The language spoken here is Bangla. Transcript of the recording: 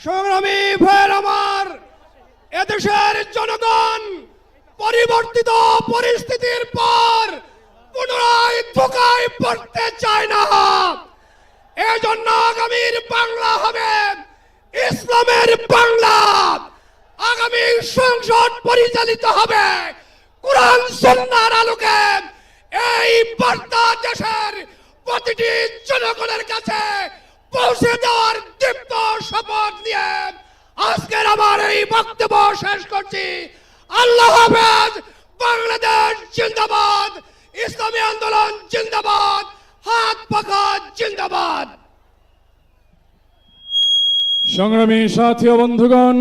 সংগ্রামী ভাইয়ের আমার, এদেশের জনগণ পরিবর্তিত পরিস্থিতির পর পুনরায় ধোঁকায় পড়তে চায় না। এজন্য আগামীর বাংলা হবে ইসলামের বাংলা। আগামী সংসদ পরিচালিত হবে কোরআন সুন্নাহর আলোকে। এই বার্তা দেশের প্রতিটি জনগণের কাছে পৌঁছে দেওয়ার দীপ্ত শপথ নিয়ে আজকের আমার এই বক্তব্য শেষ করছি। আল্লাহ হাফেজ। বাংলাদেশ জিন্দাবাদ, ইসলামী আন্দোলন জিন্দাবাদ, হাত পাখা জিন্দাবাদ। সংগ্রামী সাথী ও বন্ধুগণ,